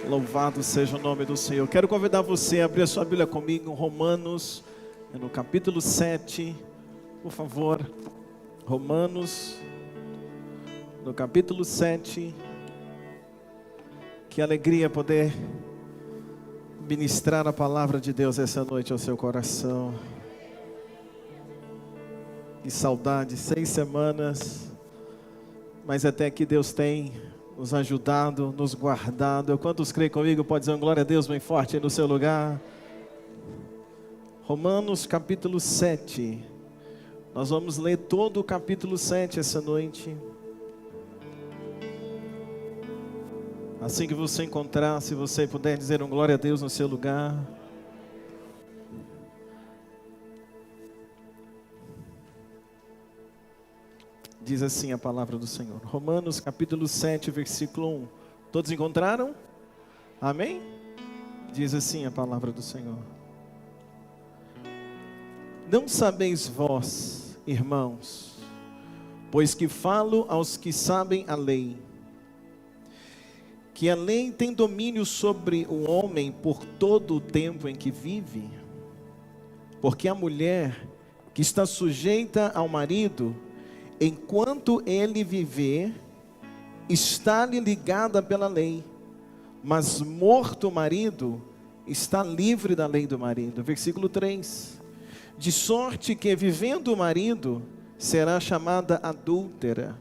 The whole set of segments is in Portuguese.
Louvado seja o nome do Senhor. Quero convidar você a abrir a sua Bíblia comigo, Romanos, no capítulo 7, por favor. Romanos, no capítulo 7. Que alegria poder ministrar a palavra de Deus essa noite ao seu coração. Que saudade, 6 semanas, mas até que Deus tem nos ajudado, nos guardado. Quantos creem comigo? Pode dizer um glória a Deus bem forte aí no seu lugar. Romanos capítulo 7. Nós vamos ler todo o capítulo 7 essa noite. Assim que você encontrar, se você puder dizer um glória a Deus no seu lugar. Diz assim a palavra do Senhor. Romanos capítulo 7, versículo 1. Todos encontraram? Amém? Diz assim a palavra do Senhor. Não sabeis vós, irmãos, pois que falo aos que sabem a lei, que a lei tem domínio sobre o homem por todo o tempo em que vive? Porque a mulher que está sujeita ao marido, enquanto ele viver, está-lhe ligada pela lei, mas morto o marido, está livre da lei do marido. Versículo 3. De sorte que, vivendo o marido, será chamada adúltera,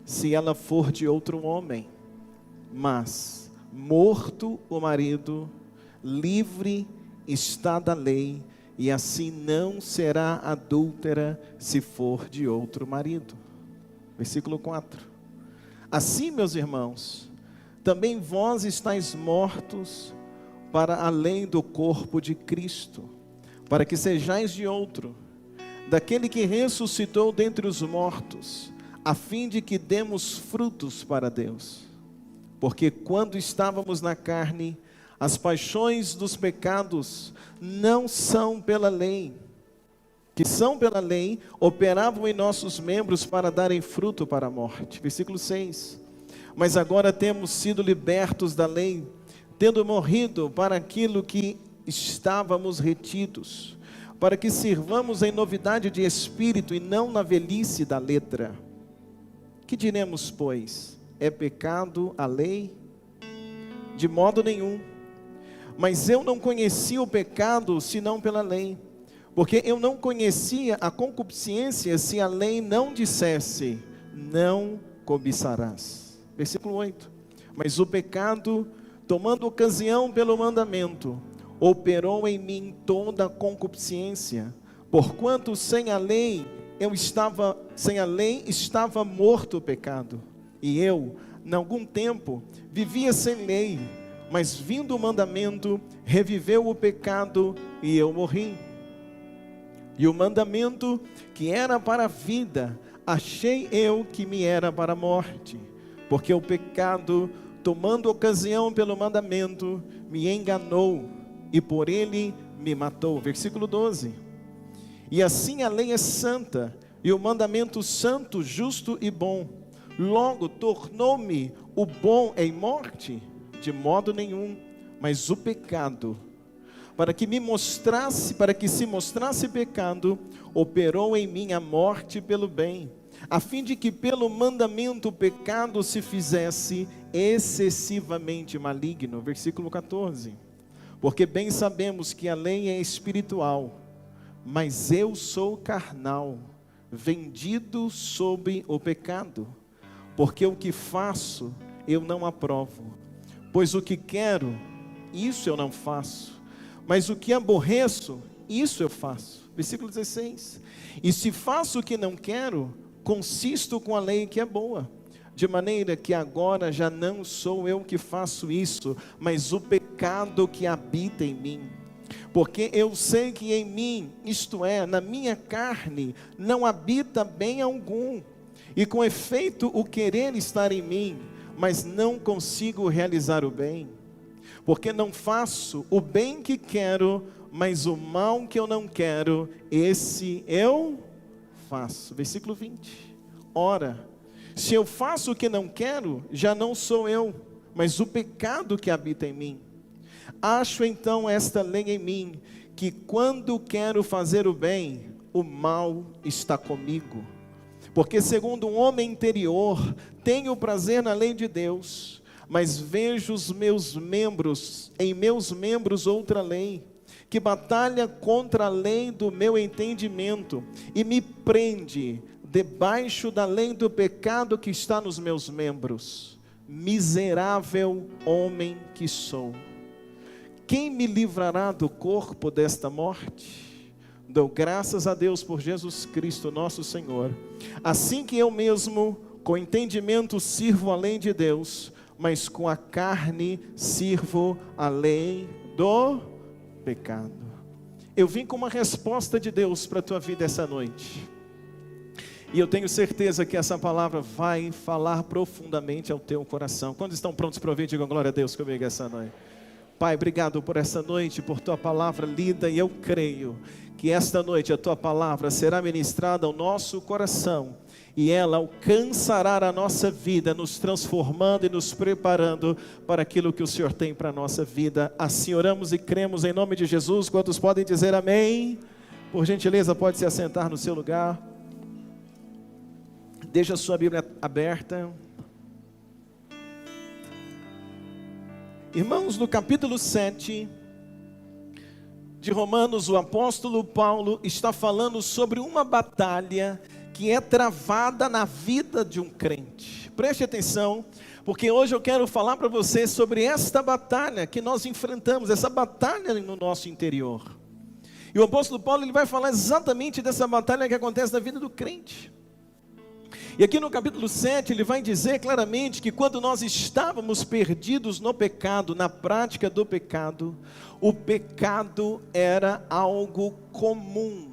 se ela for de outro homem. Mas, morto o marido, livre está da lei, e assim não será adúltera se for de outro marido. Versículo 4. Assim, meus irmãos, também vós estáis mortos para além do corpo de Cristo, para que sejais de outro, daquele que ressuscitou dentre os mortos, a fim de que demos frutos para Deus. Porque quando estávamos na carne, as paixões dos pecados não são pela lei, que são pela lei, operavam em nossos membros para darem fruto para a morte. Versículo 6. Mas agora temos sido libertos da lei, tendo morrido para aquilo que estávamos retidos, para que sirvamos em novidade de espírito e não na velhice da letra. Que diremos, pois? É pecado a lei? De modo nenhum. Mas eu não conhecia o pecado senão pela lei, porque eu não conhecia a concupiscência se a lei não dissesse, não cobiçarás. Versículo 8. Mas o pecado, tomando ocasião pelo mandamento, operou em mim toda a concupiscência, porquanto sem a lei estava morto o pecado, e eu, em algum tempo, vivia sem lei. Mas vindo o mandamento, reviveu o pecado e eu morri. E o mandamento que era para a vida, achei eu que me era para a morte. Porque o pecado, tomando ocasião pelo mandamento, me enganou e por ele me matou. Versículo 12. E assim a lei é santa, e o mandamento santo, justo e bom. Logo tornou-me o bom em morte? De modo nenhum, mas o pecado, para que se mostrasse pecado, operou em mim a morte pelo bem, a fim de que pelo mandamento o pecado se fizesse excessivamente maligno. Versículo 14. Porque bem sabemos que a lei é espiritual, mas eu sou carnal, vendido sob o pecado, porque o que faço eu não aprovo. Pois o que quero, isso eu não faço, mas o que aborreço, isso eu faço. Versículo 16. E se faço o que não quero, consisto com a lei que é boa, de maneira que agora já não sou eu que faço isso, mas o pecado que habita em mim. Porque eu sei que em mim, isto é, na minha carne, não habita bem algum, e com efeito o querer estar em mim, mas não consigo realizar o bem, porque não faço o bem que quero, mas o mal que eu não quero, esse eu faço. Versículo 20. Ora, se eu faço o que não quero, já não sou eu, mas o pecado que habita em mim. Acho então esta lei em mim, que quando quero fazer o bem, o mal está comigo. Porque segundo um homem interior, tenho prazer na lei de Deus, mas vejo em meus membros outra lei, que batalha contra a lei do meu entendimento, e me prende debaixo da lei do pecado que está nos meus membros. Miserável homem que sou. Quem me livrará do corpo desta morte? Dou graças a Deus por Jesus Cristo nosso Senhor. Assim que eu mesmo, com entendimento, sirvo a lei de Deus, mas com a carne sirvo a lei do pecado. Eu vim com uma resposta de Deus para a tua vida essa noite. E eu tenho certeza que essa palavra vai falar profundamente ao teu coração. Quando estão prontos para ouvir, digam glória a Deus comigo essa noite. Pai, obrigado por essa noite, por tua palavra lida, e eu creio que esta noite a tua palavra será ministrada ao nosso coração, e ela alcançará a nossa vida, nos transformando e nos preparando para aquilo que o Senhor tem para a nossa vida. Assim oramos e cremos em nome de Jesus. Quantos podem dizer amém? Por gentileza, pode se assentar no seu lugar. Deixa a sua Bíblia aberta. Irmãos, no capítulo 7 de Romanos, o apóstolo Paulo está falando sobre uma batalha que é travada na vida de um crente. Preste atenção, porque hoje eu quero falar para você sobre esta batalha que nós enfrentamos, essa batalha no nosso interior. E o apóstolo Paulo ele vai falar exatamente dessa batalha que acontece na vida do crente. E aqui no capítulo 7 ele vai dizer claramente que quando nós estávamos perdidos no pecado, na prática do pecado, o pecado era algo comum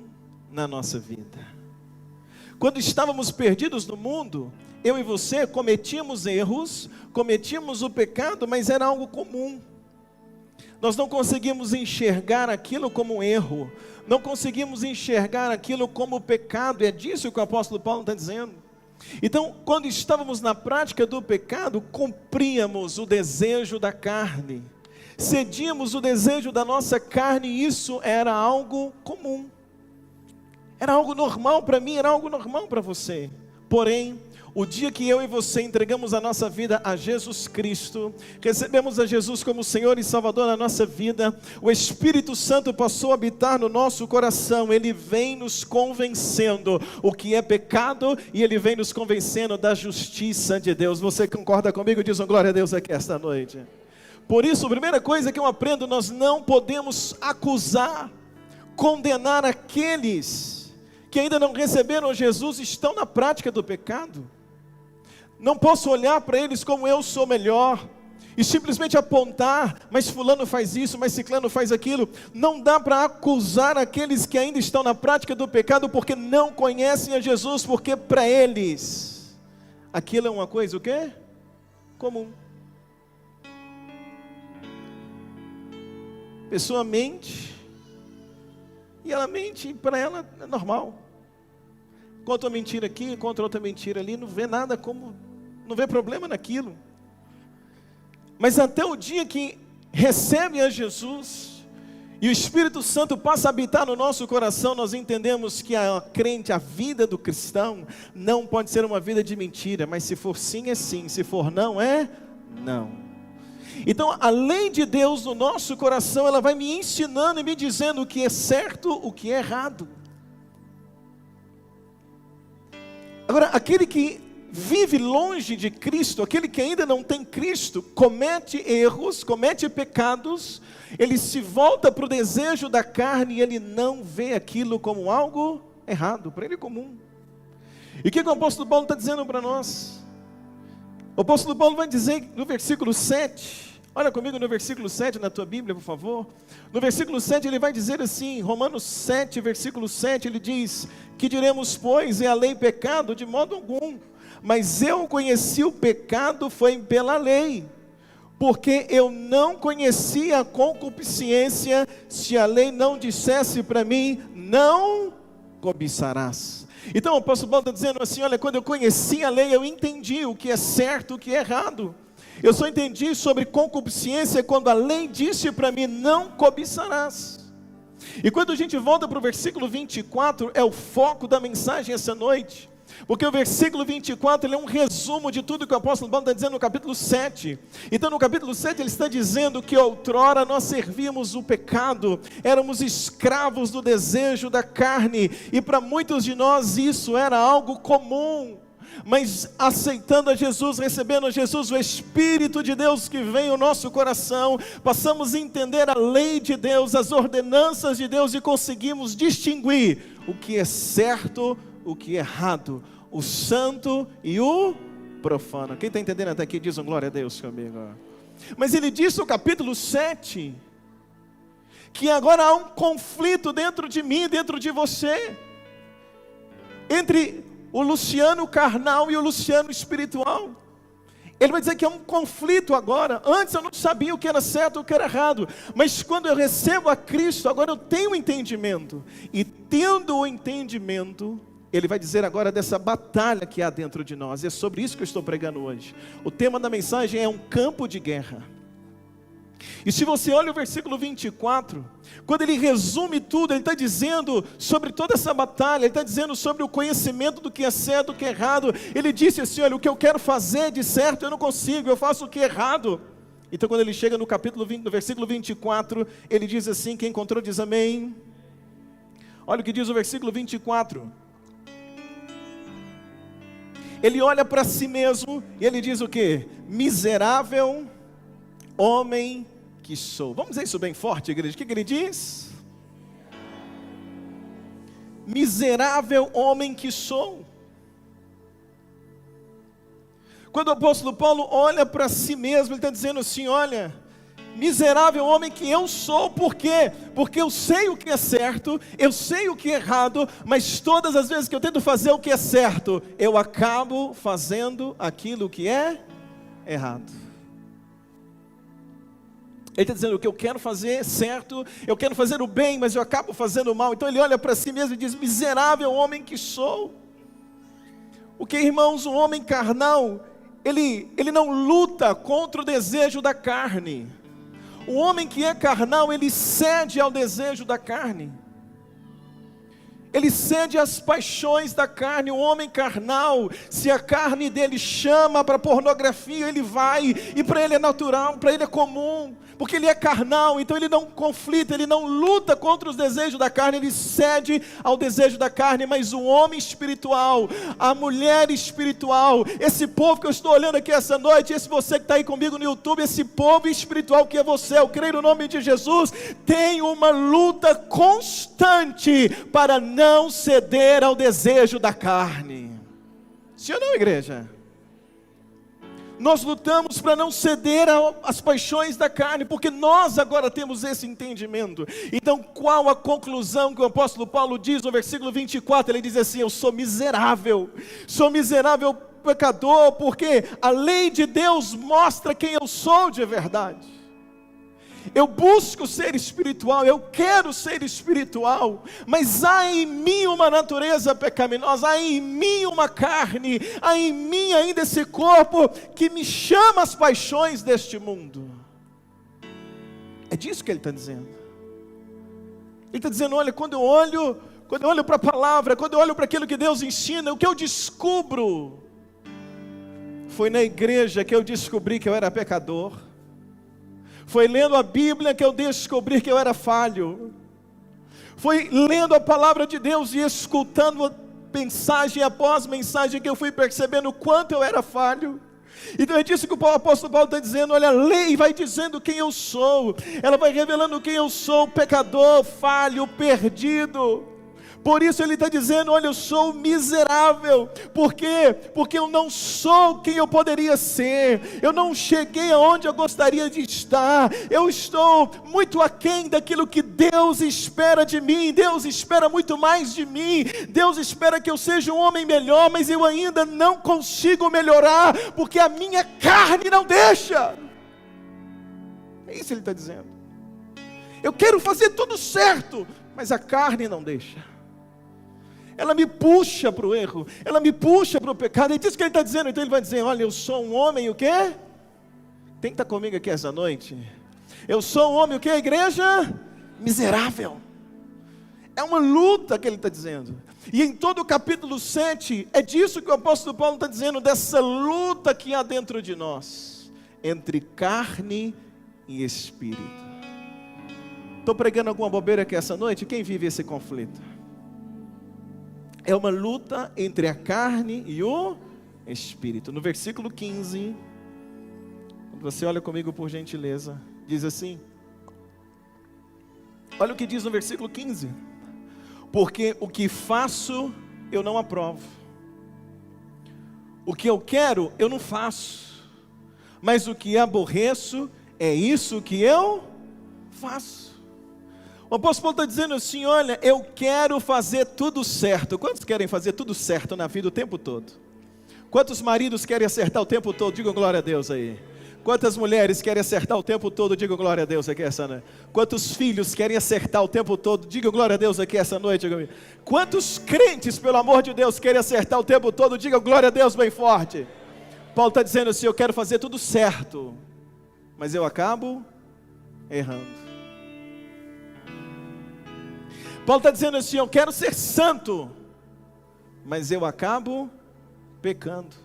na nossa vida. Quando estávamos perdidos no mundo, eu e você cometíamos erros, cometíamos o pecado, mas era algo comum. Nós não conseguimos enxergar aquilo como um erro, não conseguimos enxergar aquilo como pecado, e é disso que o apóstolo Paulo está dizendo. Então, quando estávamos na prática do pecado, cumpríamos o desejo da carne, cedíamos o desejo da nossa carne, e isso era algo comum, era algo normal para mim, era algo normal para você. Porém, o dia que eu e você entregamos a nossa vida a Jesus Cristo, recebemos a Jesus como Senhor e Salvador na nossa vida, o Espírito Santo passou a habitar no nosso coração. Ele vem nos convencendo o que é pecado, e Ele vem nos convencendo da justiça de Deus. Você concorda comigo? Diz um glória a Deus aqui esta noite. Por isso, a primeira coisa que eu aprendo, nós não podemos acusar, condenar aqueles que ainda não receberam Jesus, estão na prática do pecado. Não posso olhar para eles como eu sou melhor, e simplesmente apontar, mas fulano faz isso, mas ciclano faz aquilo. Não dá para acusar aqueles que ainda estão na prática do pecado, porque não conhecem a Jesus, porque para eles, aquilo é uma coisa o quê? Comum. Pessoa mente, e ela mente, para ela é normal. Conta uma mentira aqui, conta outra mentira ali, não vê nada como, não vê problema naquilo. Mas até o dia que recebe a Jesus, e o Espírito Santo passa a habitar no nosso coração, nós entendemos que a crente, a vida do cristão, não pode ser uma vida de mentira, mas se for sim é sim, se for não é não. Então a lei de Deus no nosso coração, ela vai me ensinando e me dizendo o que é certo, o que é errado. Agora, aquele que vive longe de Cristo, aquele que ainda não tem Cristo, comete erros, comete pecados, ele se volta para o desejo da carne, e ele não vê aquilo como algo errado, para ele é comum. E o que o apóstolo Paulo está dizendo para nós? O apóstolo Paulo vai dizer no versículo 7, olha comigo no versículo 7 na tua Bíblia, por favor. No versículo 7 ele vai dizer assim, Romanos 7, versículo 7, ele diz: que diremos, pois, é a lei pecado? De modo algum. Mas eu conheci o pecado foi pela lei, porque eu não conhecia a concupiscência, se a lei não dissesse para mim, não cobiçarás. Então o apóstolo Paulo está dizendo assim, olha, quando eu conheci a lei, eu entendi o que é certo, o que é errado. Eu só entendi sobre concupiscência quando a lei disse para mim: não cobiçarás. E quando a gente volta para o versículo 24, é o foco da mensagem essa noite. Porque o versículo 24 ele é um resumo de tudo que o apóstolo Paulo está dizendo no capítulo 7. Então no capítulo 7 ele está dizendo que outrora nós servíamos o pecado, éramos escravos do desejo da carne, e para muitos de nós isso era algo comum. Mas aceitando a Jesus, recebendo a Jesus, o Espírito de Deus que vem ao nosso coração, passamos a entender a lei de Deus, as ordenanças de Deus, e conseguimos distinguir o que é certo, o que é errado, o santo e o profano. Quem está entendendo até aqui, diz um glória a Deus comigo. Mas ele disse no capítulo 7, que agora há um conflito dentro de mim, dentro de você, entre o Luciano carnal e o Luciano espiritual. Ele vai dizer que é um conflito agora. Antes eu não sabia o que era certo e o que era errado, mas quando eu recebo a Cristo, agora eu tenho entendimento. E tendo o entendimento, ele vai dizer agora dessa batalha que há dentro de nós. É sobre isso que eu estou pregando hoje. O tema da mensagem é um campo de guerra. E se você olha o versículo 24, quando ele resume tudo, ele está dizendo sobre toda essa batalha, ele está dizendo sobre o conhecimento do que é certo, do que é errado. Ele disse assim: olha, o que eu quero fazer de certo eu não consigo, eu faço o que é errado. Então quando ele chega no capítulo 20, no versículo 24, ele diz assim, quem encontrou diz amém. Olha o que diz o versículo 24. Ele olha para si mesmo e ele diz o que? Miserável homem que sou. Vamos dizer isso bem forte, igreja. O que ele diz? Miserável homem que sou. Quando o apóstolo Paulo olha para si mesmo, ele está dizendo assim: olha, miserável homem que eu sou. Por quê? Porque eu sei o que é certo, eu sei o que é errado, mas todas as vezes que eu tento fazer o que é certo, eu acabo fazendo aquilo que é errado. Ele está dizendo: o que eu quero fazer é certo, eu quero fazer o bem, mas eu acabo fazendo o mal. Então ele olha para si mesmo e diz: miserável homem que sou. O que, irmãos, um homem carnal, ele não luta contra o desejo da carne. O homem que é carnal, ele cede ao desejo da carne. Ele cede às paixões da carne. O homem carnal, se a carne dele chama para pornografia, ele vai, e para ele é natural, para ele é comum, porque ele é carnal. Então ele não conflita, ele não luta contra os desejos da carne, ele cede ao desejo da carne. Mas o homem espiritual, a mulher espiritual, esse povo que eu estou olhando aqui essa noite, esse você que está aí comigo no YouTube, esse povo espiritual que é você, eu creio no nome de Jesus, tem uma luta constante para não ceder ao desejo da carne. Sim ou não, igreja? Nós lutamos para não ceder às paixões da carne, porque nós agora temos esse entendimento. Então qual a conclusão que o apóstolo Paulo diz no versículo 24? Ele diz assim: eu sou miserável pecador, porque a lei de Deus mostra quem eu sou de verdade. Eu busco ser espiritual, eu quero ser espiritual, mas há em mim uma natureza pecaminosa, há em mim uma carne, há em mim ainda esse corpo que me chama às paixões deste mundo. É disso que ele está dizendo. Ele está dizendo: olha, quando eu olho para a palavra, quando eu olho para aquilo que Deus ensina, o que eu descubro, foi na igreja que eu descobri que eu era pecador. Foi lendo a Bíblia que eu descobri que eu era falho. Foi lendo a palavra de Deus e escutando mensagem após mensagem que eu fui percebendo o quanto eu era falho. Então é disso que o apóstolo Paulo está dizendo: olha, a lei vai dizendo quem eu sou, ela vai revelando quem eu sou, pecador, falho, perdido. Por isso ele está dizendo: olha, eu sou miserável. Por quê? Porque eu não sou quem eu poderia ser. Eu não cheguei aonde eu gostaria de estar. Eu estou muito aquém daquilo que Deus espera de mim. Deus espera muito mais de mim. Deus espera que eu seja um homem melhor, mas eu ainda não consigo melhorar, porque a minha carne não deixa. É isso que ele está dizendo. Eu quero fazer tudo certo, mas a carne não deixa. Ela me puxa para o erro, ela me puxa para o pecado. É isso que ele está dizendo. Então ele vai dizer: olha, eu sou um homem o quê? Quem está comigo aqui essa noite? Eu sou um homem, o que, igreja? Miserável. É uma luta que ele está dizendo. E em todo o capítulo 7, é disso que o apóstolo Paulo está dizendo, dessa luta que há dentro de nós, entre carne e espírito. Estou pregando alguma bobeira aqui essa noite? Quem vive esse conflito? É uma luta entre a carne e o espírito. No versículo 15, quando você olha comigo por gentileza, diz assim, olha o que diz no versículo 15: porque o que faço eu não aprovo, o que eu quero eu não faço, mas o que aborreço é isso que eu faço. O apóstolo Paulo está dizendo assim, olha, eu quero fazer tudo certo. Quantos querem fazer tudo certo na vida o tempo todo? Quantos maridos querem acertar o tempo todo? Digam glória a Deus aí. Quantas mulheres querem acertar o tempo todo? Digam glória a Deus aqui essa noite. Quantos filhos querem acertar o tempo todo? Digam glória a Deus aqui essa noite. Quantos crentes, pelo amor de Deus, querem acertar o tempo todo? Digam glória a Deus bem forte. Paulo está dizendo assim, eu quero fazer tudo certo, mas eu acabo errando. Paulo está dizendo assim, eu quero ser santo, mas eu acabo pecando.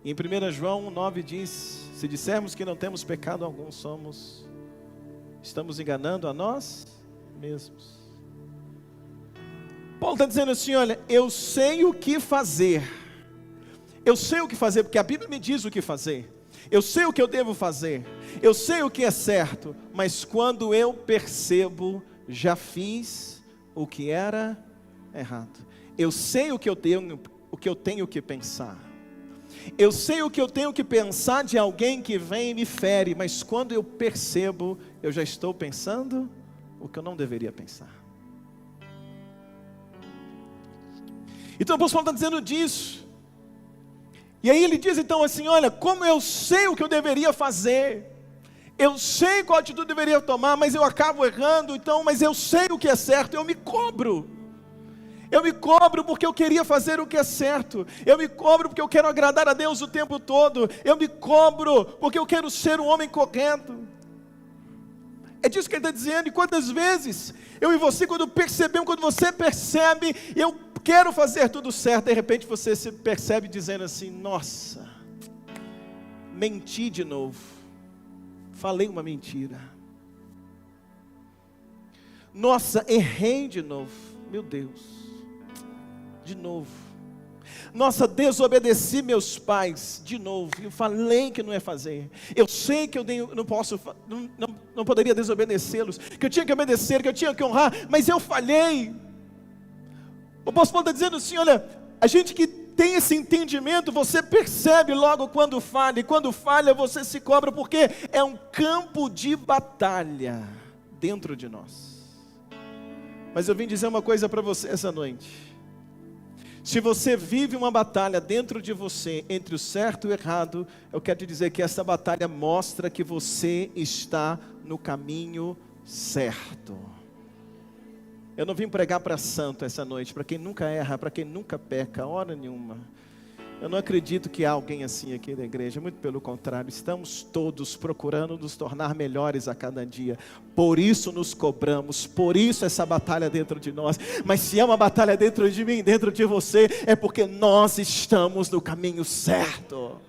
Em 1 João 9 diz, se dissermos que não temos pecado algum, estamos enganando a nós mesmos. Paulo está dizendo assim, olha, eu sei o que fazer. Eu sei o que fazer, porque a Bíblia me diz o que fazer. Eu sei o que eu devo fazer. Eu sei o que é certo, mas quando eu percebo, já fiz o que era errado. Eu sei o que eu tenho que pensar. Eu sei o que eu tenho que pensar de alguém que vem e me fere, mas quando eu percebo, eu já estou pensando o que eu não deveria pensar. Então o apóstolo Paulo está dizendo disso. E aí ele diz então assim, olha, como eu sei o que eu deveria fazer, eu sei qual atitude eu deveria tomar, mas eu acabo errando, então, mas eu sei o que é certo, eu me cobro. Eu me cobro porque eu queria fazer o que é certo. Eu me cobro porque eu quero agradar a Deus o tempo todo. Eu me cobro porque eu quero ser um homem correto. É disso que ele está dizendo. E quantas vezes eu e você, quando você percebe, eu quero fazer tudo certo, de repente você se percebe dizendo assim, nossa, menti de novo, falei uma mentira, nossa, errei de novo, meu Deus, de novo, nossa, desobedeci meus pais, de novo, eu falei que não ia fazer, eu sei que eu não poderia desobedecê-los, que eu tinha que obedecer, que eu tinha que honrar, mas eu falhei. O apóstolo está dizendo assim, olha, a gente que tem esse entendimento, você percebe logo quando falha, e quando falha você se cobra, porque é um campo de batalha dentro de nós. Mas eu vim dizer uma coisa para você essa noite, se você vive uma batalha dentro de você, entre o certo e o errado, eu quero te dizer que essa batalha mostra que você está no caminho certo. Eu não vim pregar para santo essa noite, para quem nunca erra, para quem nunca peca, hora nenhuma. Eu não acredito que há alguém assim aqui na igreja, muito pelo contrário, estamos todos procurando nos tornar melhores a cada dia. Por isso nos cobramos, por isso essa batalha dentro de nós. Mas se é uma batalha dentro de mim, dentro de você, é porque nós estamos no caminho certo.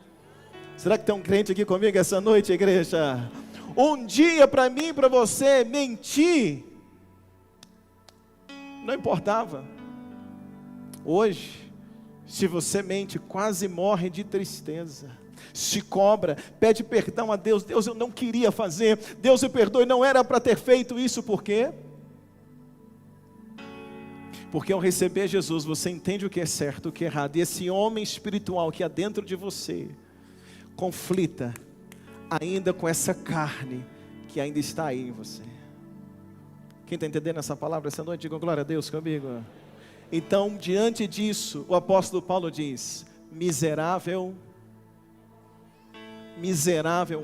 Será que tem um crente aqui comigo essa noite, igreja? Um dia para mim e para você, mentir não importava. Hoje, se você mente, quase morre de tristeza, se cobra, pede perdão a Deus. Deus, eu não queria fazer, Deus me perdoe, não era para ter feito isso. Por quê? Porque ao receber Jesus, você entende o que é certo, o que é errado, e esse homem espiritual que há dentro de você, conflita ainda com essa carne que ainda está aí em você. Quem está entendendo essa palavra essa noite, diga glória a Deus comigo. Então, diante disso, o apóstolo Paulo diz, miserável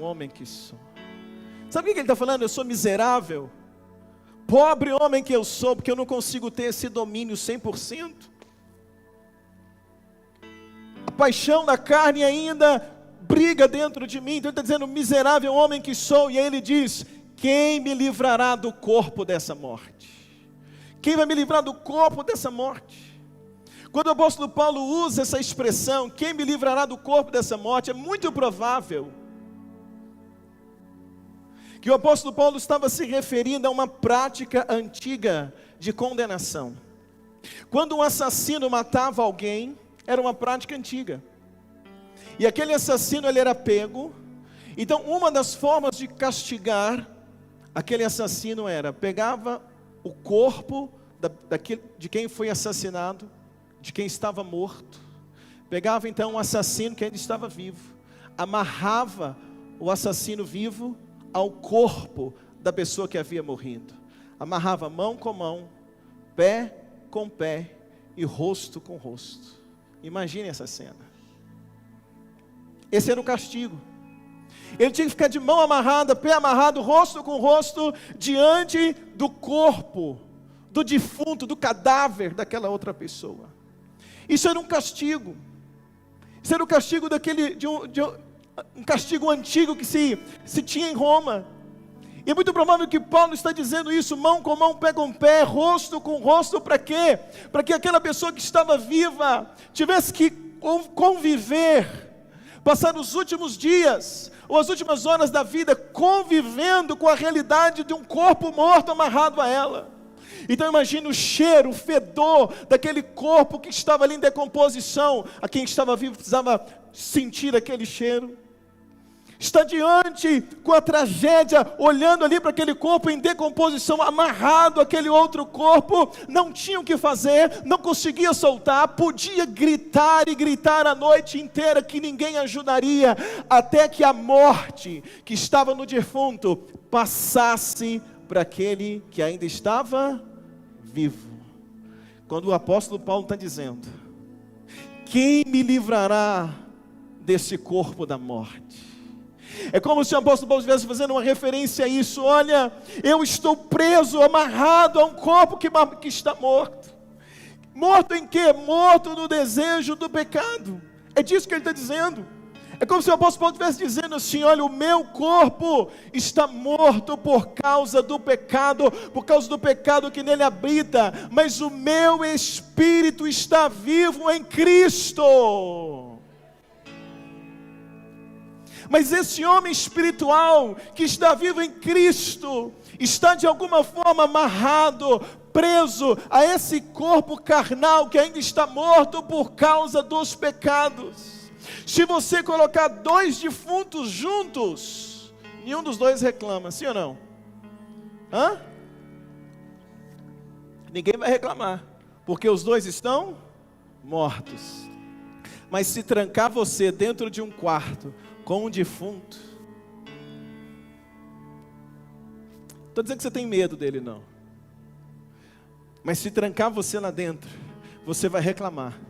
homem que sou. Sabe o que ele está falando? Eu sou miserável, pobre homem que eu sou, porque eu não consigo ter esse domínio 100%. A paixão da carne ainda briga dentro de mim. Então ele está dizendo, miserável homem que sou. E aí ele diz, quem me livrará do corpo dessa morte? Quem vai me livrar do corpo dessa morte? Quando o apóstolo Paulo usa essa expressão, quem me livrará do corpo dessa morte, é muito provável que o apóstolo Paulo estava se referindo a uma prática antiga de condenação. Quando um assassino matava alguém, era uma prática antiga. E aquele assassino, ele era pego. Então, uma das formas de castigar aquele assassino era, pegava o corpo de quem foi assassinado, de quem estava morto. Pegava então um assassino que ainda estava vivo, amarrava o assassino vivo ao corpo da pessoa que havia morrido. Amarrava mão com mão, pé com pé e rosto com rosto. Imagine essa cena. Esse era o castigo. Ele tinha que ficar de mão amarrada, pé amarrado, rosto com rosto, diante do corpo, do defunto, do cadáver daquela outra pessoa. Isso era um castigo. Isso era o castigo um castigo antigo que se tinha em Roma. E é muito provável que Paulo está dizendo isso, mão com mão, pé com pé, rosto com rosto, para quê? Para que aquela pessoa que estava viva tivesse que conviver, passar os últimos dias, ou as últimas horas da vida, convivendo com a realidade de um corpo morto amarrado a ela. Então imagine o cheiro, o fedor daquele corpo que estava ali em decomposição. A quem estava vivo precisava sentir aquele cheiro. Está diante com a tragédia, olhando ali para aquele corpo em decomposição, amarrado àquele outro corpo, não tinha o que fazer, não conseguia soltar, podia gritar e gritar a noite inteira que ninguém ajudaria, até que a morte que estava no defunto passasse para aquele que ainda estava vivo. Quando o apóstolo Paulo está dizendo, quem me livrará desse corpo da morte? É como se o apóstolo Paulo estivesse fazendo uma referência a isso. Olha, eu estou preso, amarrado a um corpo que está morto. Morto em quê? Morto no desejo do pecado. É disso que ele está dizendo. É como se o apóstolo Paulo estivesse dizendo assim, olha, o meu corpo está morto por causa do pecado que nele habita, mas o meu espírito está vivo em Cristo. Mas esse homem espiritual que está vivo em Cristo, está de alguma forma amarrado, preso a esse corpo carnal que ainda está morto por causa dos pecados. Se você colocar dois defuntos juntos, nenhum dos dois reclama, sim ou não? Ninguém vai reclamar, porque os dois estão mortos. Mas se trancar você dentro de um quarto com um defunto, estou dizendo que você tem medo dele, não. Mas se trancar você lá dentro, você vai reclamar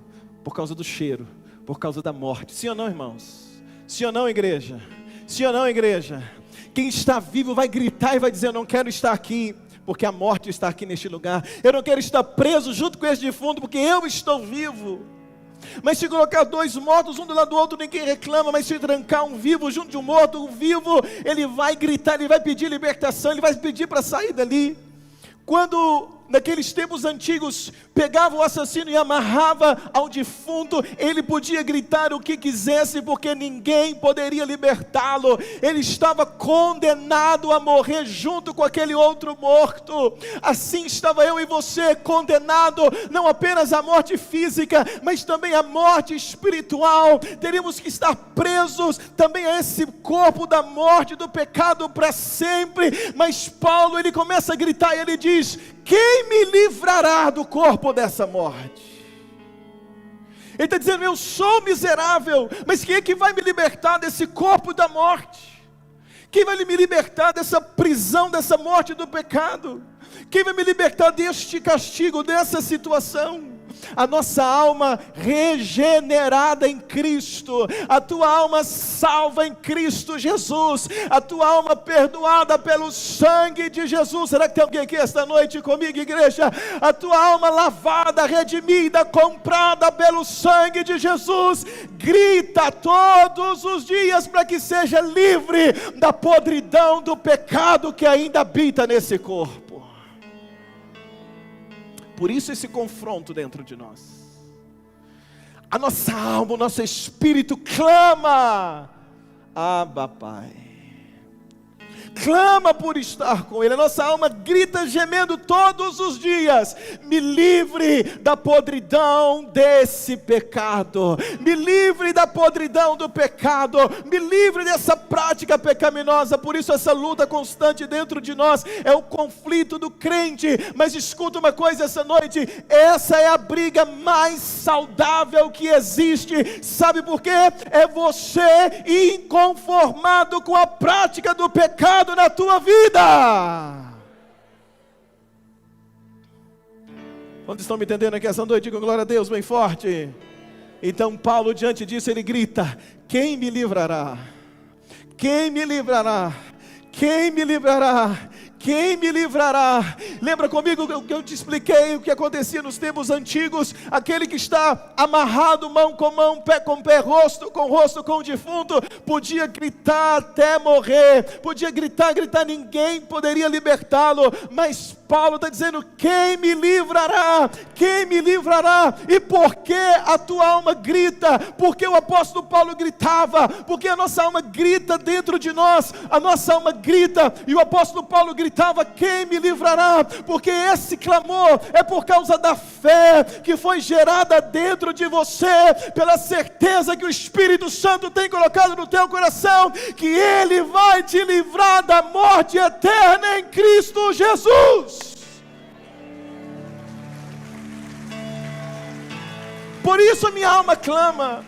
por causa do cheiro, por causa da morte. Sim ou não, irmãos? Sim ou não, igreja? Sim ou não, igreja? Quem está vivo vai gritar e vai dizer, eu não quero estar aqui, porque a morte está aqui neste lugar. Eu não quero estar preso junto com esse defunto, porque eu estou vivo. Mas se colocar dois mortos um do lado do outro, ninguém reclama. Mas se trancar um vivo junto de um morto, o vivo, ele vai gritar, ele vai pedir libertação, ele vai pedir para sair dali. Quando naqueles tempos antigos pegava o assassino e amarrava ao defunto, ele podia gritar o que quisesse, porque ninguém poderia libertá-lo. Ele estava condenado a morrer junto com aquele outro morto. Assim estava eu e você, condenado não apenas à morte física, mas também à morte espiritual. Teríamos que estar presos também a esse corpo da morte, do pecado para sempre. Mas Paulo, ele começa a gritar e ele diz, quem me livrará do corpo dessa morte? Ele está dizendo, eu sou miserável, mas quem é que vai me libertar desse corpo da morte? Quem vai me libertar dessa prisão, dessa morte do pecado? Quem vai me libertar deste castigo, dessa situação? a nossa alma regenerada em Cristo, a tua alma salva em Cristo Jesus, a tua alma perdoada pelo sangue de Jesus. Será que tem alguém aqui esta noite comigo, igreja? A tua alma lavada, redimida, comprada pelo sangue de Jesus. Grita todos os dias para que seja livre da podridão do pecado que ainda habita nesse corpo. Por isso esse confronto dentro de nós. A nossa alma, o nosso espírito clama: Abba, Pai. Clama por estar com Ele. A nossa alma grita gemendo todos os dias: me livre da podridão desse pecado, me livre da podridão do pecado, me livre dessa prática pecaminosa. Por isso essa luta constante dentro de nós é o conflito do crente. Mas escuta uma coisa essa noite: essa é a briga mais saudável que existe. Sabe por quê? É você inconformado com a prática do pecado na tua vida. Quantos estão me entendendo aqui essa noite? Digam glória a Deus bem forte. Então Paulo, diante disso, ele grita: quem me livrará? Quem me livrará? Quem me livrará? Quem me livrará? Lembra comigo o que eu te expliquei, o que acontecia nos tempos antigos? Aquele que está amarrado mão com mão, pé com pé, rosto com o defunto, podia gritar até morrer, podia gritar, ninguém poderia libertá-lo. Mas Paulo está dizendo: quem me livrará? Quem me livrará? E por que a tua alma grita? Porque o apóstolo Paulo gritava, porque a nossa alma grita dentro de nós, a nossa alma grita, e o apóstolo Paulo gritava: quem me livrará? Porque esse clamor é por causa da fé que foi gerada dentro de você, pela certeza que o Espírito Santo tem colocado no teu coração, que Ele vai te livrar da morte eterna em Cristo Jesus. Por isso minha alma clama.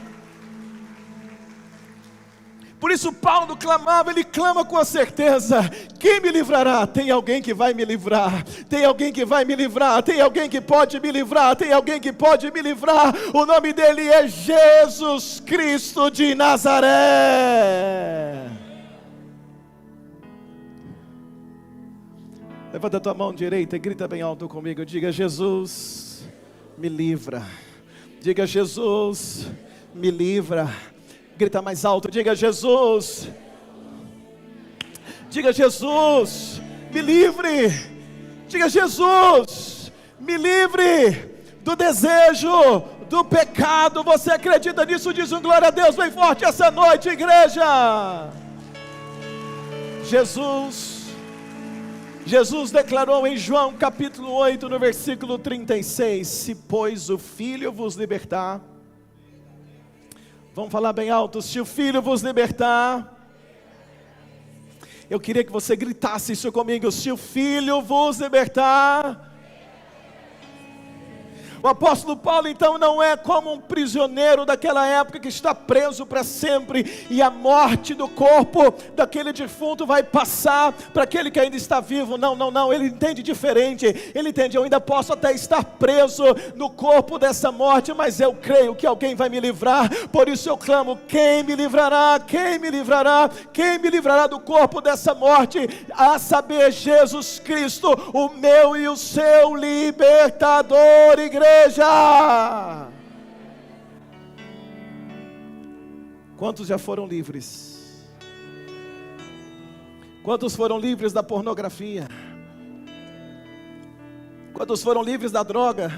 Por isso Paulo clamava, ele clama com a certeza: quem me livrará? Tem alguém que vai me livrar, tem alguém que vai me livrar, tem alguém que pode me livrar, tem alguém que pode me livrar. O nome dele é Jesus Cristo de Nazaré. Levanta a tua mão direita e grita bem alto comigo, diga: Jesus, me livra. Diga: Jesus, me livra. Grita mais alto, diga: Jesus. Diga: Jesus, me livre. Diga: Jesus, me livre do desejo do pecado. Você acredita nisso? Diz um glória a Deus bem forte essa noite, igreja. Jesus declarou em João capítulo 8, no versículo 36: se pois o Filho vos libertar, vamos falar bem alto, se o Filho vos libertar. Eu queria que você gritasse isso comigo: se o Filho vos libertar. O apóstolo Paulo então não é como um prisioneiro daquela época que está preso para sempre, e a morte do corpo daquele defunto vai passar para aquele que ainda está vivo. Não, ele entende diferente. Ele entende: eu ainda posso até estar preso no corpo dessa morte, mas eu creio que alguém vai me livrar. Por isso eu clamo: quem me livrará? Quem me livrará? Quem me livrará do corpo dessa morte? A saber, Jesus Cristo, o meu e o seu libertador, igreja. Quantos já foram livres? Quantos foram livres da pornografia? Quantos foram livres da droga?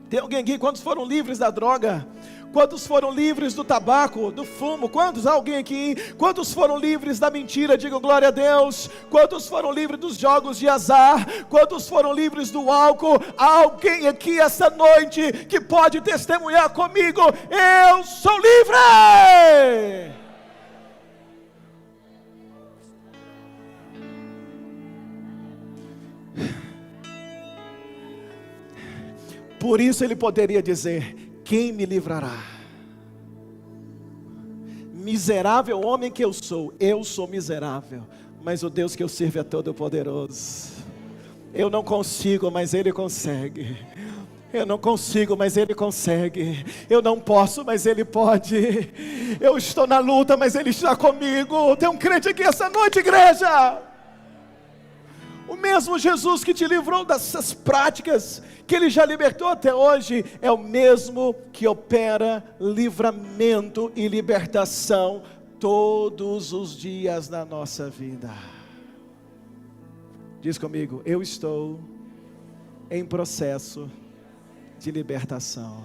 Tem alguém aqui? Quantos foram livres da droga? Quantos foram livres do tabaco, do fumo? Quantos? Alguém aqui? Quantos foram livres da mentira? Digam glória a Deus. Quantos foram livres dos jogos de azar? Quantos foram livres do álcool? Há alguém aqui essa noite que pode testemunhar comigo: eu sou livre! Por isso ele poderia dizer: quem me livrará? Miserável homem que eu sou miserável, mas o Deus que eu sirvo é todo poderoso. Eu não consigo, mas Ele consegue. Eu não consigo, mas Ele consegue. Eu não posso, mas Ele pode. Eu estou na luta, mas Ele está comigo. Tem um crente aqui essa noite, igreja. O mesmo Jesus que te livrou dessas práticas, que Ele já libertou até hoje, é o mesmo que opera livramento e libertação todos os dias na nossa vida. Diz comigo: eu estou em processo de libertação.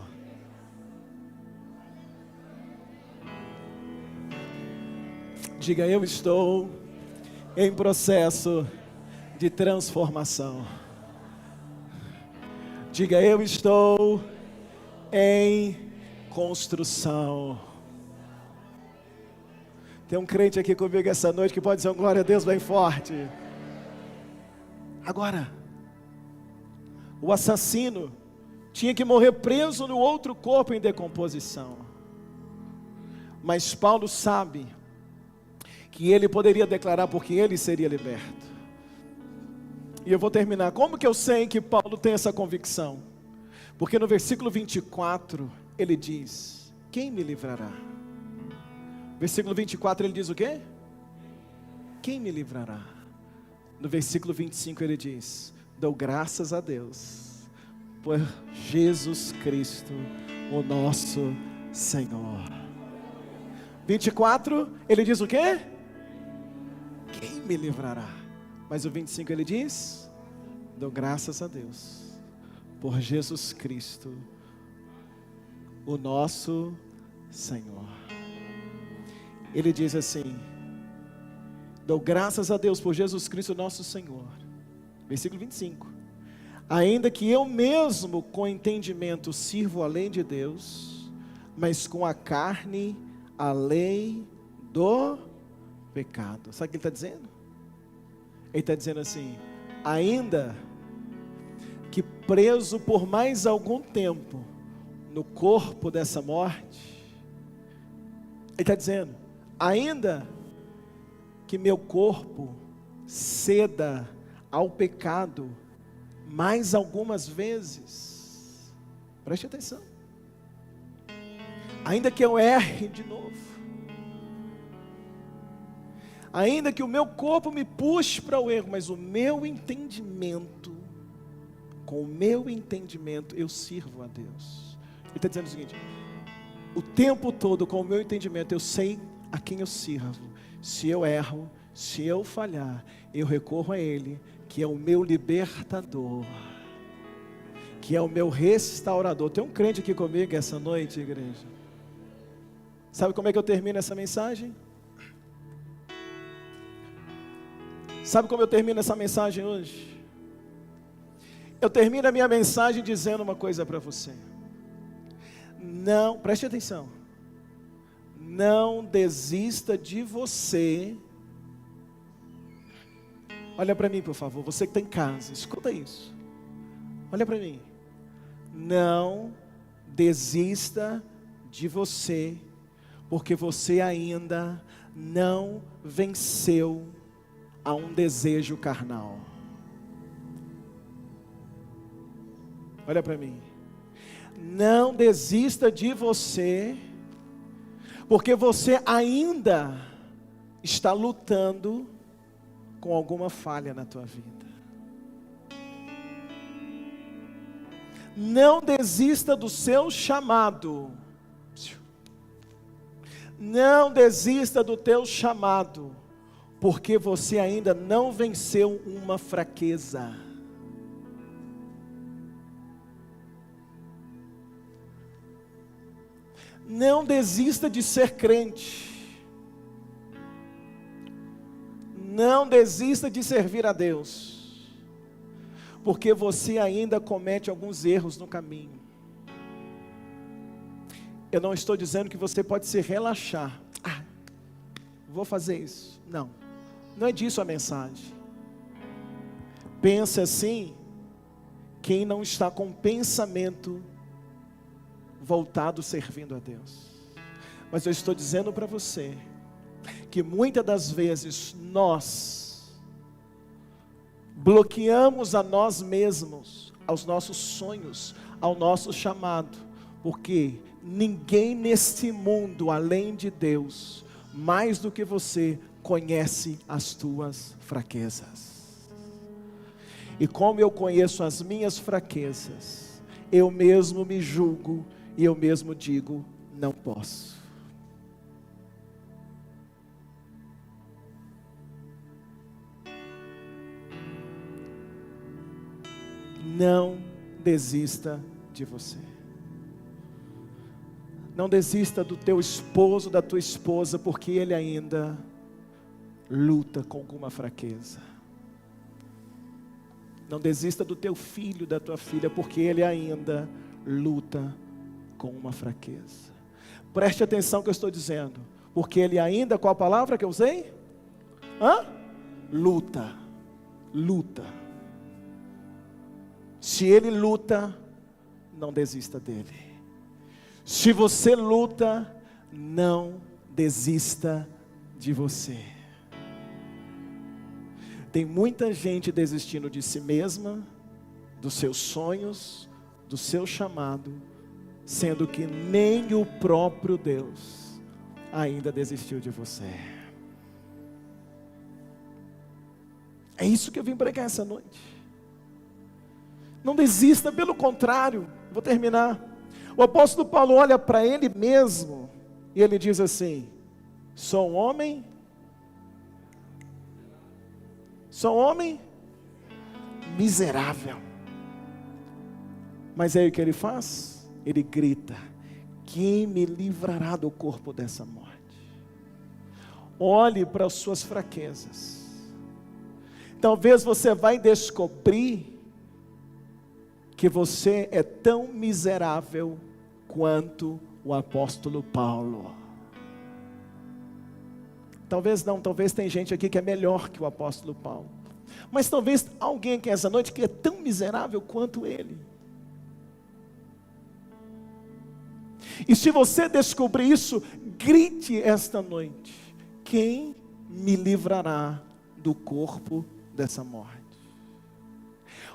Diga: eu estou em processo de transformação. Diga: eu estou em construção. Tem um crente aqui comigo essa noite que pode dizer um glória a Deus bem forte. Agora, o assassino tinha que morrer preso no outro corpo em decomposição. Mas Paulo sabe que ele poderia declarar porque ele seria liberto. E eu vou terminar. Como que eu sei que Paulo tem essa convicção? Porque no versículo 24 ele diz: quem me livrará? Versículo 24 ele diz o quê? Quem me livrará? No versículo 25 ele diz: dou graças a Deus por Jesus Cristo, o nosso Senhor. 24 ele diz o quê? Quem me livrará? Mas o 25 ele diz: dou graças a Deus por Jesus Cristo, o nosso Senhor. Ele diz assim: dou graças a Deus por Jesus Cristo, nosso Senhor. Versículo 25: ainda que eu mesmo com entendimento sirvo a lei de Deus, mas com a carne a lei do pecado. Sabe o que ele está dizendo? Ele está dizendo assim: ainda que preso por mais algum tempo no corpo dessa morte, ele está dizendo, ainda que meu corpo ceda ao pecado mais algumas vezes, preste atenção, ainda que eu erre de novo, ainda que o meu corpo me puxe para o erro, mas o meu entendimento, com o meu entendimento eu sirvo a Deus. Ele está dizendo o seguinte: o tempo todo com o meu entendimento eu sei a quem eu sirvo. Se eu erro, se eu falhar, eu recorro a Ele, que é o meu libertador, que é o meu restaurador. Tem um crente aqui comigo essa noite, igreja. Sabe como é que eu termino essa mensagem? Sabe como eu termino essa mensagem hoje? Eu termino a minha mensagem dizendo uma coisa para você. Não, preste atenção. Não desista de você. Olha para mim, por favor, você que está em casa, escuta isso. Olha para mim. Não desista de você, porque você ainda não venceu a um desejo carnal. Olha para mim. Não desista de você, porque você ainda está lutando com alguma falha na tua vida. Não desista do seu chamado. Não desista do teu chamado, porque você ainda não venceu uma fraqueza. Não desista de ser crente. Não desista de servir a Deus, porque você ainda comete alguns erros no caminho. Eu não estou dizendo que você pode se relaxar. Vou fazer isso. Não, não é disso a mensagem. Pense assim, quem não está com pensamento voltado servindo a Deus. Mas eu estou dizendo para você que muitas das vezes nós bloqueamos a nós mesmos, aos nossos sonhos, ao nosso chamado, porque ninguém neste mundo, além de Deus, mais do que você, conhece as tuas fraquezas. E como eu conheço as minhas fraquezas, eu mesmo me julgo e eu mesmo digo: não posso. Não desista de você. Não desista do teu esposo, da tua esposa, porque ele ainda luta com alguma fraqueza. Não desista do teu filho, da tua filha, porque ele ainda luta com uma fraqueza. Preste atenção no que eu estou dizendo, porque ele ainda, qual a palavra que eu usei? Luta. Se ele luta, não desista dele. Se você luta, não desista de você. Tem muita gente desistindo de si mesma, dos seus sonhos, do seu chamado, sendo que nem o próprio Deus ainda desistiu de você. É isso que eu vim pregar essa noite. Não desista, pelo contrário. Vou terminar. O apóstolo Paulo olha para ele mesmo e ele diz assim: sou um homem miserável. Mas aí o que ele faz? Ele grita: quem me livrará do corpo dessa morte? Olhe para as suas fraquezas. Talvez você vai descobrir que você é tão miserável quanto o apóstolo Paulo. Talvez não, talvez tem gente aqui que é melhor que o apóstolo Paulo. Mas talvez alguém aqui essa noite que é tão miserável quanto ele. E se você descobrir isso, grite esta noite: quem me livrará do corpo dessa morte?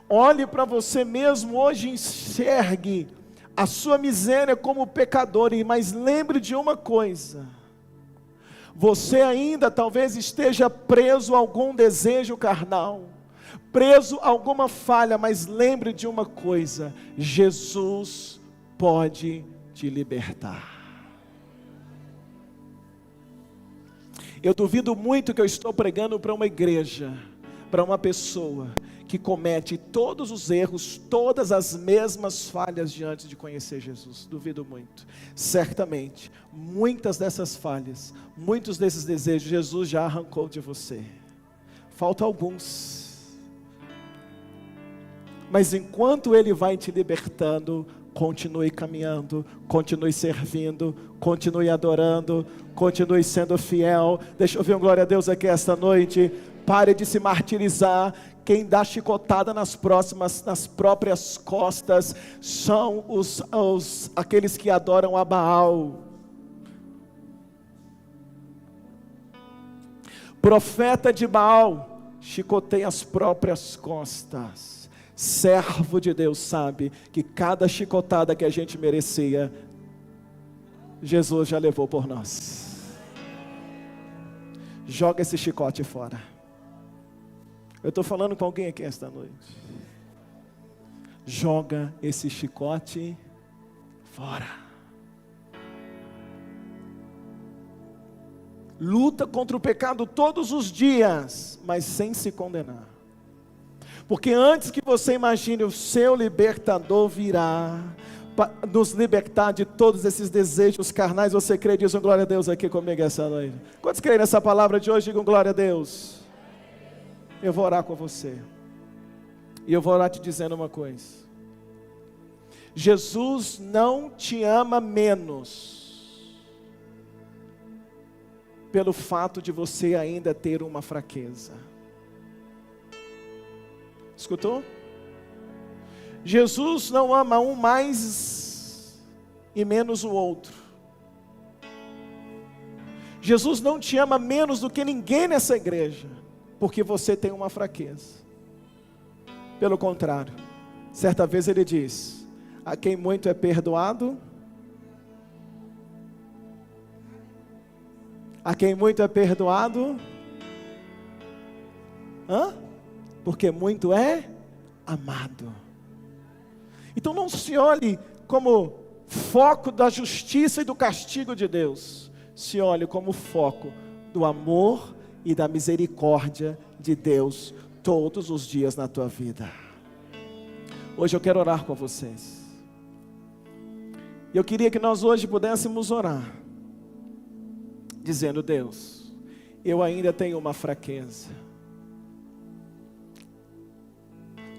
Olhe para você mesmo hoje, enxergue a sua miséria como pecador, mas lembre de uma coisa: você ainda talvez esteja preso a algum desejo carnal, preso a alguma falha, mas lembre de uma coisa: Jesus pode te libertar. Eu duvido muito que eu estou pregando para uma igreja, para uma pessoa que comete todos os erros, todas as mesmas falhas diante de conhecer Jesus. Duvido muito. Certamente, muitas dessas falhas, muitos desses desejos, Jesus já arrancou de você. Faltam alguns. Mas enquanto Ele vai te libertando, continue caminhando, continue servindo, continue adorando, continue sendo fiel. Deixa eu ver um glória a Deus aqui esta noite. Pare de se martirizar. Quem dá chicotada nas próprias costas são aqueles que adoram a Baal. Profeta de Baal chicoteia as próprias costas. Servo de Deus sabe que cada chicotada que a gente merecia, Jesus já levou por nós. Joga esse chicote fora. Eu estou falando com alguém aqui esta noite. Joga esse chicote fora. Luta contra o pecado todos os dias, mas sem se condenar. Porque antes que você imagine, o seu libertador virá para nos libertar de todos esses desejos carnais. Você crê? Diz um glória a Deus aqui comigo essa noite. Quantos creem nessa palavra de hoje? Digam glória a Deus. Eu vou orar com você. E eu vou orar te dizendo uma coisa: Jesus não te ama menos pelo fato de você ainda ter uma fraqueza. Escutou? Jesus não ama um mais e menos o outro. Jesus não te ama menos do que ninguém nessa igreja, porque você tem uma fraqueza. Pelo contrário, certa vez ele diz: A quem muito é perdoado, a quem muito é perdoado, porque muito é amado. Então não se olhe como foco da justiça e do castigo de Deus, se olhe como foco do amor e da misericórdia de Deus todos os dias na tua vida. Hoje eu quero orar com vocês. Eu queria que nós hoje pudéssemos orar, dizendo: Deus, eu ainda tenho uma fraqueza.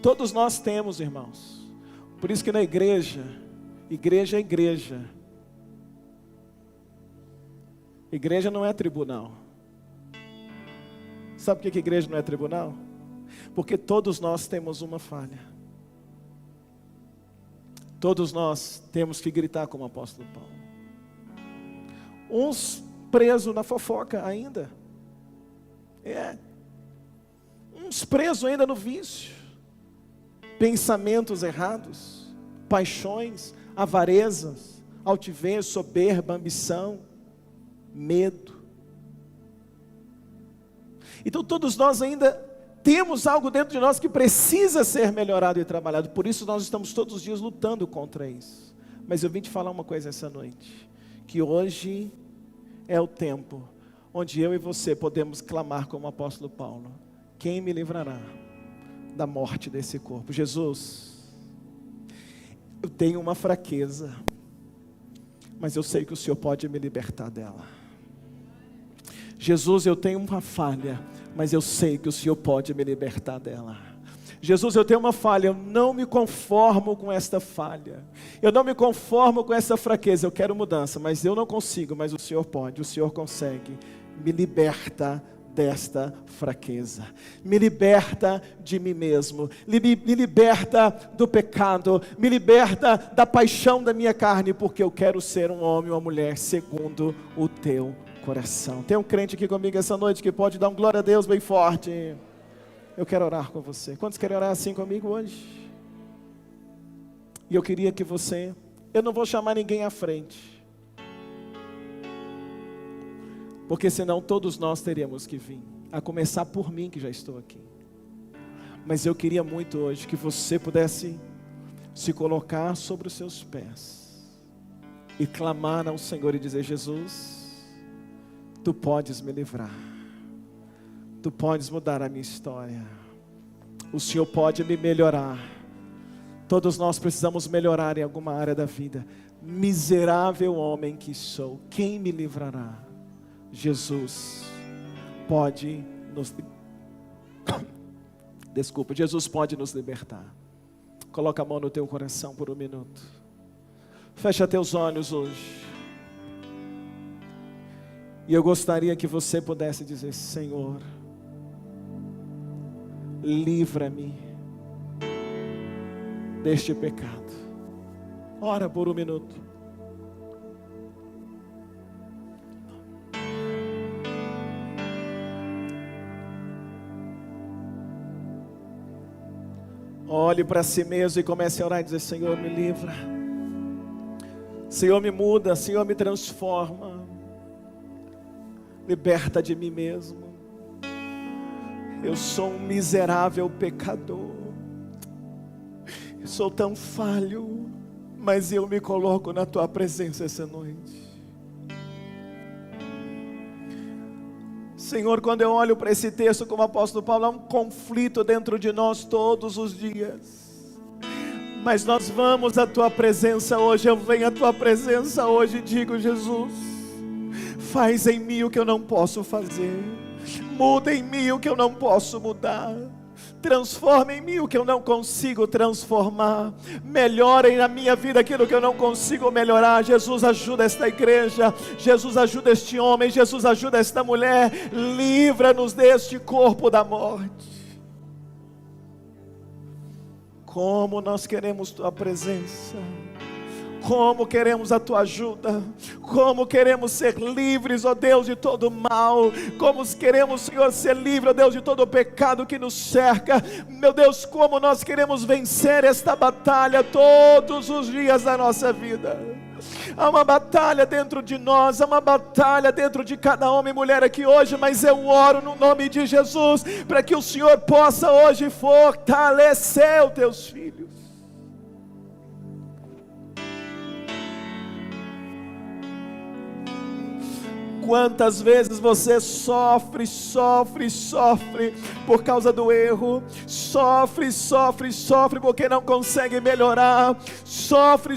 Todos nós temos, irmãos. Por isso que na igreja é igreja. Igreja não é tribunal. Sabe por que igreja não é tribunal? Porque todos nós temos uma falha. Todos nós temos que gritar como o apóstolo Paulo. Uns presos na fofoca ainda. Uns presos ainda no vício. Pensamentos errados, paixões, avarezas, altivez, soberba, ambição, medo. Então todos nós ainda temos algo dentro de nós que precisa ser melhorado e trabalhado. Por isso nós estamos todos os dias lutando contra isso. Mas eu vim te falar uma coisa essa noite, que hoje é o tempo onde eu e você podemos clamar como o apóstolo Paulo: quem me livrará da morte desse corpo? Jesus, eu tenho uma fraqueza, mas eu sei que o Senhor pode me libertar dela. Jesus, eu tenho uma falha, mas eu sei que o Senhor pode me libertar dela. Jesus, eu tenho uma falha, eu não me conformo com esta falha, eu não me conformo com essa fraqueza, eu quero mudança, mas eu não consigo, mas o Senhor pode, o Senhor consegue. Me liberta desta fraqueza, me liberta de mim mesmo, me liberta do pecado, me liberta da paixão da minha carne, porque eu quero ser um homem ou uma mulher segundo o teu coração. Tem um crente aqui comigo essa noite que pode dar um glória a Deus bem forte? Eu quero orar com você. Quantos querem orar assim comigo hoje? E eu queria que você, eu não vou chamar ninguém à frente, porque senão todos nós teríamos que vir, a começar por mim que já estou aqui. Mas eu queria muito hoje que você pudesse se colocar sobre os seus pés e clamar ao Senhor e dizer: Jesus, Tu podes me livrar, Tu podes mudar a minha história, o Senhor pode me melhorar. Todos nós precisamos melhorar em alguma área da vida. Miserável homem que sou, quem me livrará? Jesus pode nos Jesus pode nos libertar. Coloca a mão no teu coração por um minuto. Fecha teus olhos hoje. E eu gostaria que você pudesse dizer: Senhor, livra-me deste pecado. Ora por um minuto. Olhe para si mesmo e comece a orar e dizer: Senhor, me livra, Senhor, me muda, Senhor, me transforma, liberta de mim mesmo. Eu sou um miserável pecador, eu sou tão falho, mas eu me coloco na Tua presença essa noite. Senhor, quando eu olho para esse texto como o apóstolo Paulo, há um conflito dentro de nós todos os dias. Mas nós vamos à Tua presença hoje, eu venho à Tua presença hoje e digo: Jesus, faz em mim o que eu não posso fazer, muda em mim o que eu não posso mudar, transforma em mim o que eu não consigo transformar, melhora na minha vida aquilo que eu não consigo melhorar. Jesus, ajuda esta igreja, Jesus, ajuda este homem, Jesus, ajuda esta mulher, livra-nos deste corpo da morte. Como nós queremos Tua presença, como queremos a tua ajuda, como queremos ser livres, ó Deus, de todo mal, como queremos, Senhor, ser livres, ó Deus, de todo o pecado que nos cerca. Meu Deus, como nós queremos vencer esta batalha todos os dias da nossa vida. Há uma batalha dentro de nós, há uma batalha dentro de cada homem e mulher aqui hoje, mas eu oro no nome de Jesus, para que o Senhor possa hoje fortalecer os teus filhos. Quantas vezes você sofre por causa do erro, sofre porque não consegue melhorar, sofre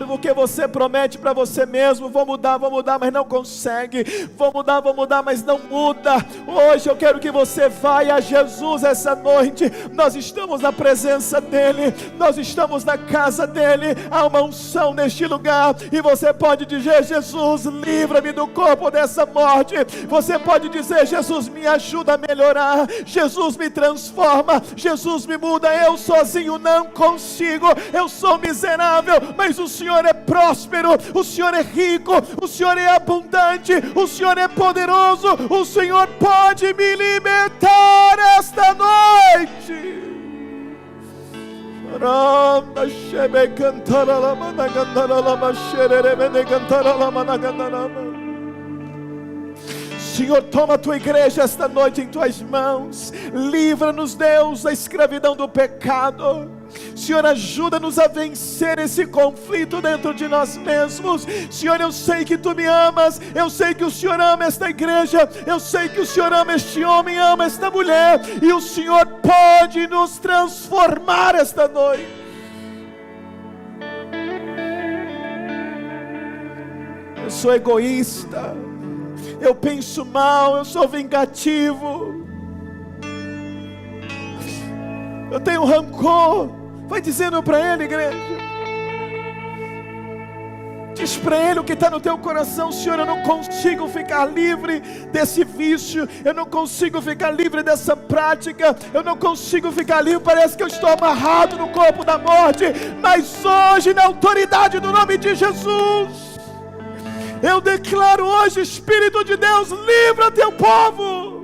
porque você promete para você mesmo, vou mudar, mas não consegue, vou mudar, mas não muda. Hoje eu quero que você vá a Jesus essa noite. Nós estamos na presença dEle, nós estamos na casa dEle, há uma unção neste lugar, e você pode dizer: Jesus, livra-me do corpo dessa morte. Você pode dizer: Jesus, me ajuda a melhorar, Jesus me transforma, Jesus me muda. Eu sozinho não consigo, eu sou miserável, mas o Senhor é próspero, o Senhor é rico, o Senhor é abundante, o Senhor é poderoso, o Senhor pode me libertar esta noite. Senhor, toma a tua igreja esta noite em tuas mãos. Livra-nos, Deus, da escravidão do pecado. Senhor, ajuda-nos a vencer esse conflito dentro de nós mesmos. Senhor, eu sei que tu me amas, eu sei que o Senhor ama esta igreja, eu sei que o Senhor ama este homem, ama esta mulher, e o Senhor pode nos transformar esta noite. Eu sou egoísta, eu penso mal, eu sou vingativo, eu tenho rancor. Vai dizendo para ele, igreja, diz para ele o que está no teu coração. Senhor, eu não consigo ficar livre desse vício, eu não consigo ficar livre dessa prática, eu não consigo ficar livre, parece que eu estou amarrado no corpo da morte, mas hoje, na autoridade do nome de Jesus, eu declaro hoje: Espírito de Deus, livra teu povo.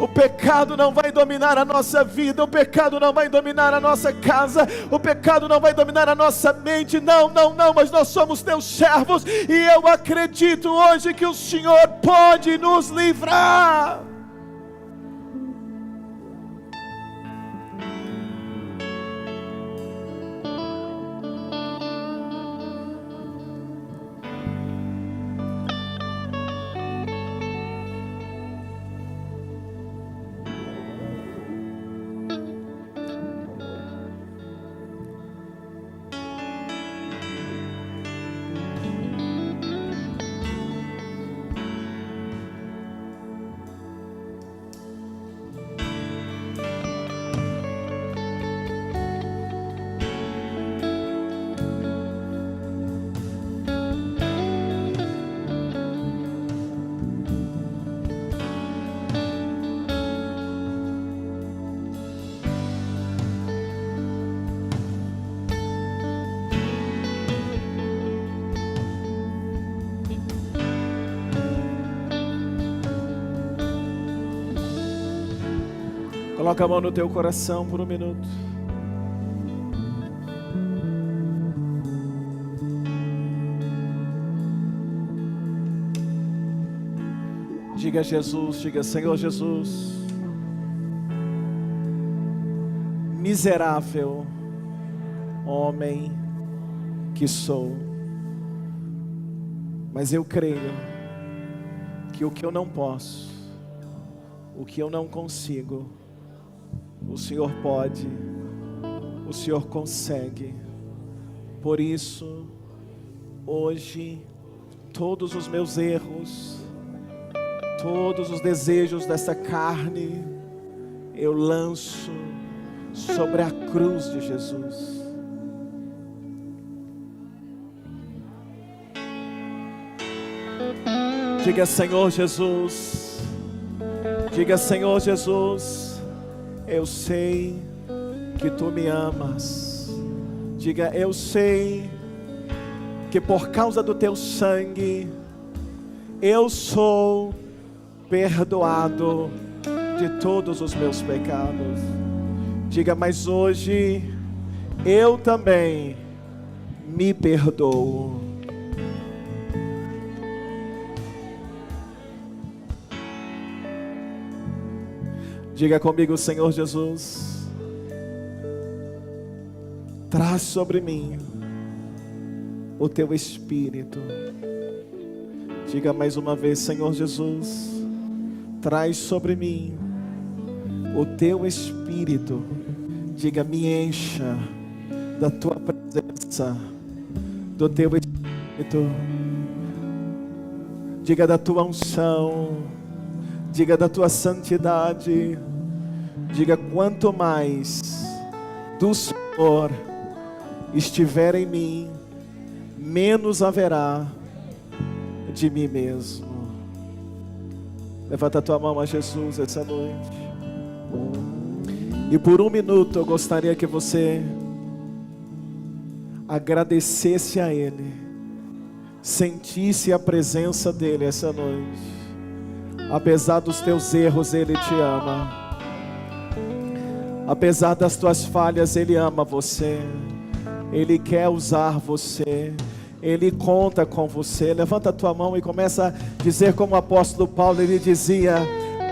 O pecado não vai dominar a nossa vida, o pecado não vai dominar a nossa casa, o pecado não vai dominar a nossa mente, não, mas nós somos teus servos, e eu acredito hoje que o Senhor pode nos livrar. Coloca a mão no teu coração por um minuto. Diga a Jesus, diga: Senhor Jesus, miserável homem que sou, mas eu creio que o que eu não posso, o que eu não consigo, o Senhor pode, o Senhor consegue. Por isso, hoje, todos os meus erros, todos os desejos dessa carne, eu lanço sobre a cruz de Jesus. Diga: Senhor Jesus, diga: Senhor Jesus, eu sei que tu me amas. Diga: eu sei que por causa do teu sangue eu sou perdoado de todos os meus pecados. Diga: mas hoje eu também me perdoo. Diga comigo: Senhor Jesus, traz sobre mim o teu Espírito. Diga mais uma vez: Senhor Jesus, traz sobre mim o teu Espírito. Diga: me encha da tua presença, do teu Espírito. Diga: da tua unção. Diga: da tua santidade. Diga: quanto mais do Senhor estiver em mim, menos haverá de mim mesmo. Levanta a tua mão a Jesus essa noite. E por um minuto eu gostaria que você agradecesse a Ele, sentisse a presença dEle essa noite. Apesar dos teus erros, Ele te ama. Apesar das tuas falhas, Ele ama você. Ele quer usar você. Ele conta com você. Levanta a tua mão e começa a dizer como o apóstolo Paulo, ele dizia: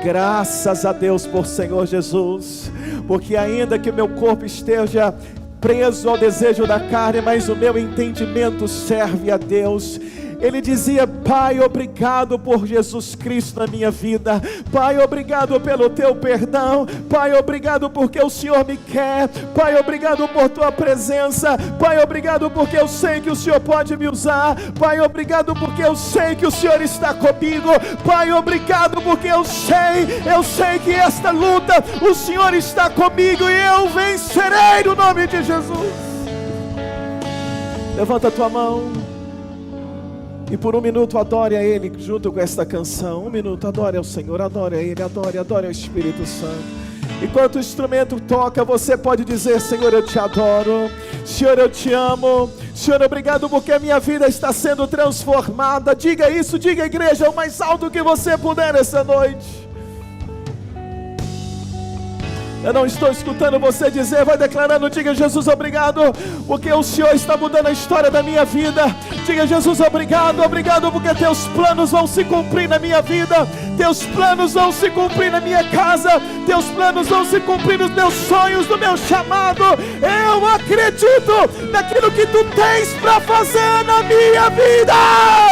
graças a Deus por Senhor Jesus, porque ainda que o meu corpo esteja preso ao desejo da carne, mas o meu entendimento serve a Deus. Ele dizia: Pai, obrigado por Jesus Cristo na minha vida. Pai, obrigado pelo teu perdão. Pai, obrigado porque o Senhor me quer. Pai, obrigado por tua presença. Pai, obrigado porque eu sei que o Senhor pode me usar. Pai, obrigado porque eu sei que o Senhor está comigo. Pai, obrigado porque eu sei que esta luta o Senhor está comigo e eu vencerei no nome de Jesus. Levanta a tua mão e por um minuto adore a Ele junto com esta canção. Um minuto, adore ao Senhor, adore a Ele, adore ao Espírito Santo. Enquanto o instrumento toca, você pode dizer: Senhor, eu te adoro. Senhor, eu te amo. Senhor, obrigado porque a minha vida está sendo transformada. Diga isso, diga, igreja, o mais alto que você puder essa noite. Eu não estou escutando você dizer, vai declarando, diga: Jesus, obrigado, porque o Senhor está mudando a história da minha vida. Diga: Jesus, obrigado, obrigado, porque teus planos vão se cumprir na minha vida. Teus planos vão se cumprir na minha casa. Teus planos vão se cumprir nos meus sonhos, no meu chamado. Eu acredito naquilo que tu tens para fazer na minha vida.